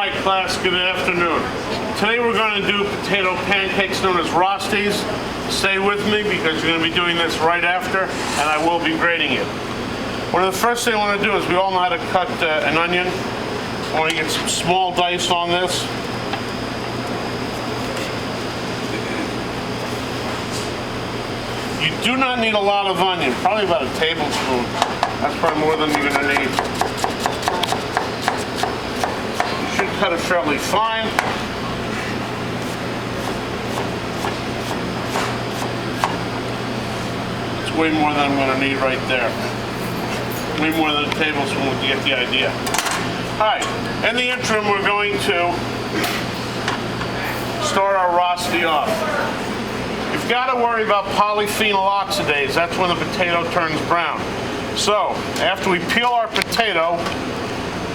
Hi class, good afternoon. Today we're going to do potato pancakes known as Rostis. Stay with me because you're going to be doing this right after and I will be grading it. One of the first things I want to do is we all know how to cut an onion. I want to get some small dice on this. You do not need a lot of onion, probably about a tablespoon. That's probably more than you're going to need. You should cut it fairly fine. It's way more than I'm going to need right there. Way more than a tablespoon to get the idea. Alright, in the interim we're going to start our Rosti off. You've got to worry about polyphenol oxidase. That's when the potato turns brown. So, after we peel our potato,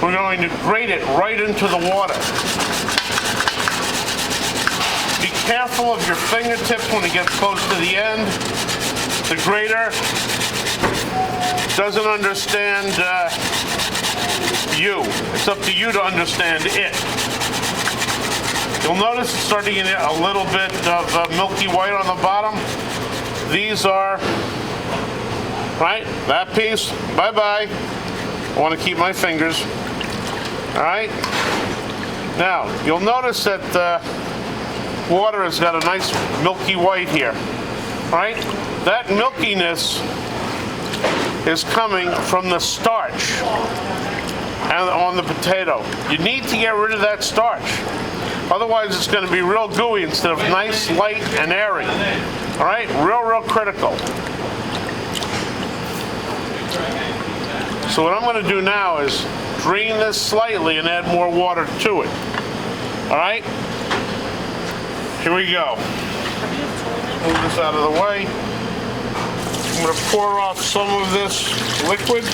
we're going to grate it right into the water. Be careful of your fingertips when it gets close to the end. The grater doesn't understand you. It's up to you to understand it. You'll notice it's starting to get a little bit of milky white on the bottom. These are, right, that piece, bye-bye. I want to keep my fingers. All right? Now, you'll notice that water has got a nice milky white here. Right? That milkiness is coming from the starch on the potato. You need to get rid of that starch. Otherwise, it's going to be real gooey instead of nice, light, and airy. All right? Real critical. So what I'm going to do now is drain this slightly and add more water to it. All right? Here we go. Move this out of the way. I'm going to pour off some of this liquid.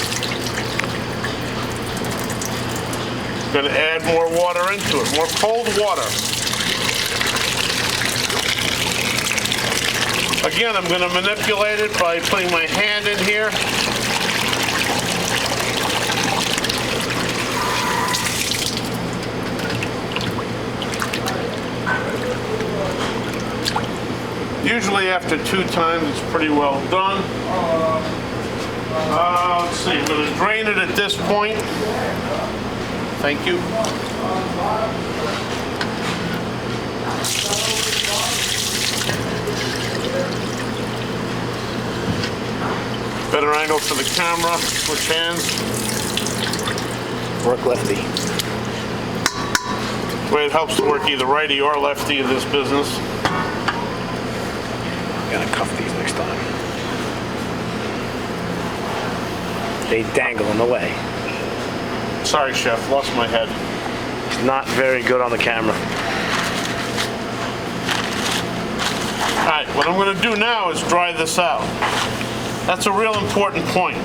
I'm going to add more water into it, more cold water. Again, I'm going to manipulate it by putting my hand in here. Usually after 2 times, it's pretty well done. Let's see, I'm going to drain it at this point. Thank you. Better angle for the camera. Switch hands. Work lefty. Well, it helps to work either righty or lefty in this business. Gotta cuff these next time. They dangle in the way. Sorry, chef, lost my head. It's not very good on the camera. All right, what I'm going to do now is dry this out. That's a real important point.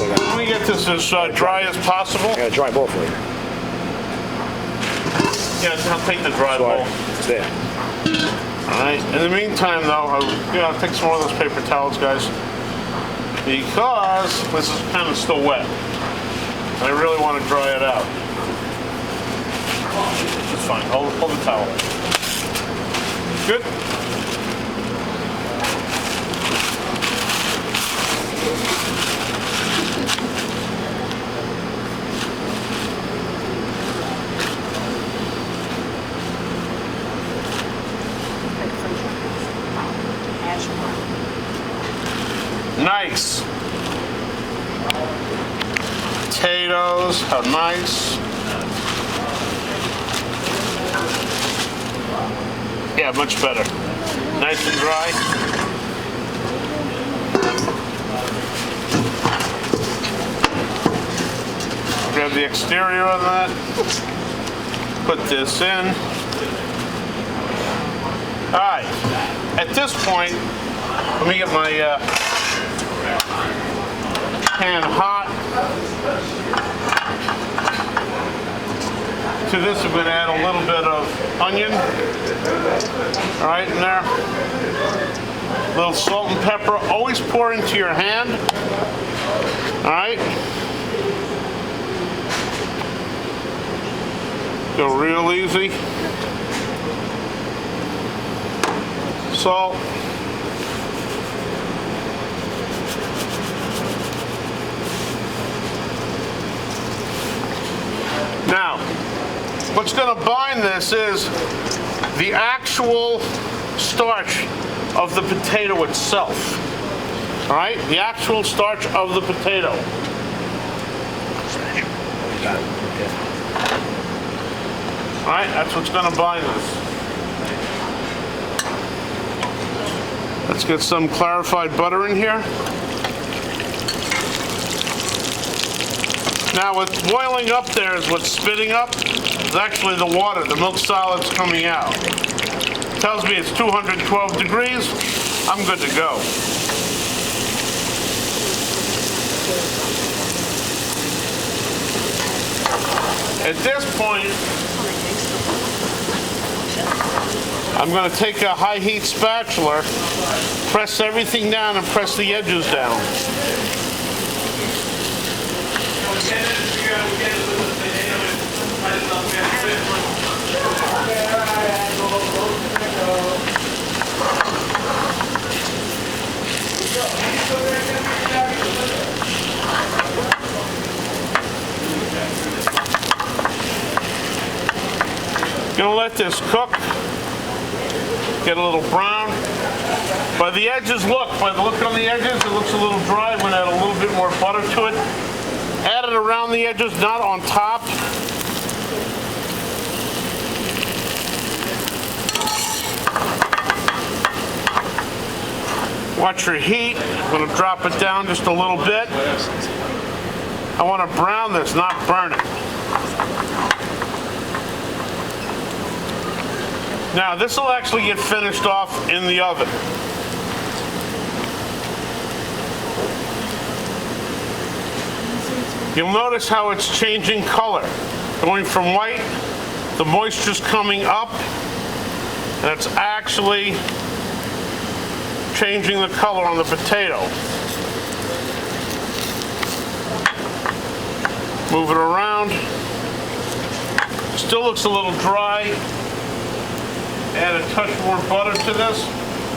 Let me get this as dry as possible. I got a dry bowl for you. Yeah, I'll take the dry bowl. It's there. All right. In the meantime, though, I'll take some more of those paper towels, guys, because this is kind of still wet. I really want to dry it out. It's fine. Hold the towel. Good. Nice. Potatoes, how nice. Yeah, much better. Nice and dry. Grab the exterior on that. Put this in. All right. At this point, let me get my pan hot. To this, I'm going to add a little bit of onion. All right, in there. A little salt and pepper. Always pour into your hand. All right. Go real easy. Salt. Now, what's going to bind this is the actual starch of the potato itself. All right? The actual starch of the potato. All right? That's what's going to bind this. Let's get some clarified butter in here. Now, what's boiling up there is what's spitting up is actually the water, the milk solids coming out. It tells me it's 212 degrees. I'm good to go. At this point, I'm going to take a high heat spatula, press everything down and press the edges down. Gonna let this cook, get a little brown. By the edges, by the look on the edges, it looks a little dry. I'm gonna add a little bit more butter to it. Add it around the edges, not on top. Watch your heat. I'm going to drop it down just a little bit. I want to brown this, not burn it. Now, this will actually get finished off in the oven. You'll notice how it's changing color. Going from white, the moisture's coming up, and it's actually changing the color on the potato. Move it around. Still looks a little dry. Add a touch more butter to this.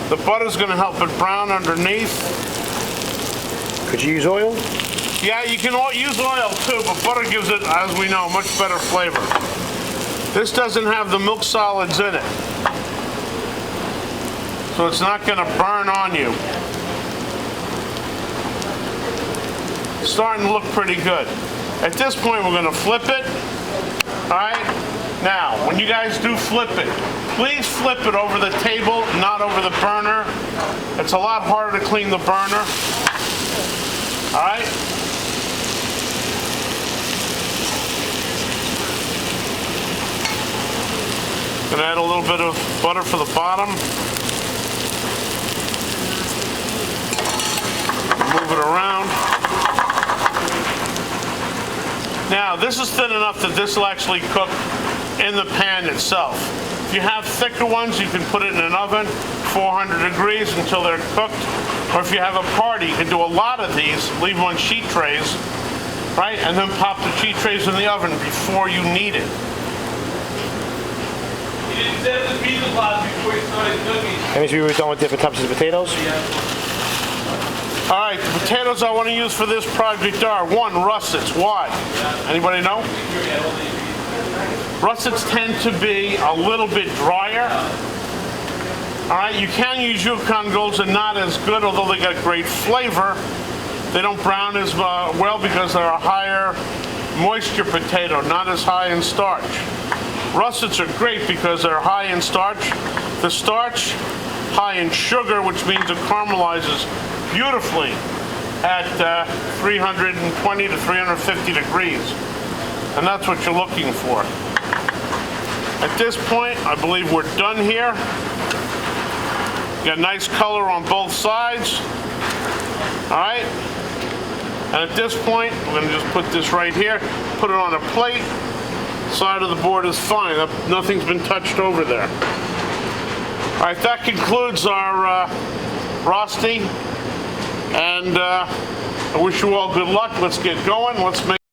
The butter's going to help it brown underneath. Could you use oil? Yeah, you can use oil too, but butter gives it, as we know, much better flavor. This doesn't have the milk solids in it, so it's not going to burn on you. It's starting to look pretty good. At this point, we're going to flip it. All right? Now, when you guys do flip it, please flip it over the table, not over the burner. It's a lot harder to clean the burner. All right? Gonna add a little bit of butter for the bottom. Move it around. Now, this is thin enough that this will actually cook in the pan itself. If you have thicker ones, you can put it in an oven, 400 degrees until they're cooked. Or if you have a party, you can do a lot of these, leave them on sheet trays, right? And then pop the sheet trays in the oven before you need it. You didn't set the pizza pots before you started cooking. That means we were done with different types of potatoes? All right, the potatoes I want to use for this project are, one, russets. Why? Anybody know? Russets tend to be a little bit drier. All right, you can use Yukon Golds, and not as good, although they got great flavor. They don't brown as well because they're a higher moisture potato, not as high in starch. Russets are great because they're high in starch. The starch, high in sugar, which means it caramelizes beautifully at 320 to 350 degrees. And that's what you're looking for. At this point, I believe we're done here. Got nice color on both sides. All right. And at this point, we're going to just put this right here, put it on a plate, side of the board is fine. Nothing's been touched over there. All right, that concludes our Rosti, and I wish you all good luck. Let's get going. Let's make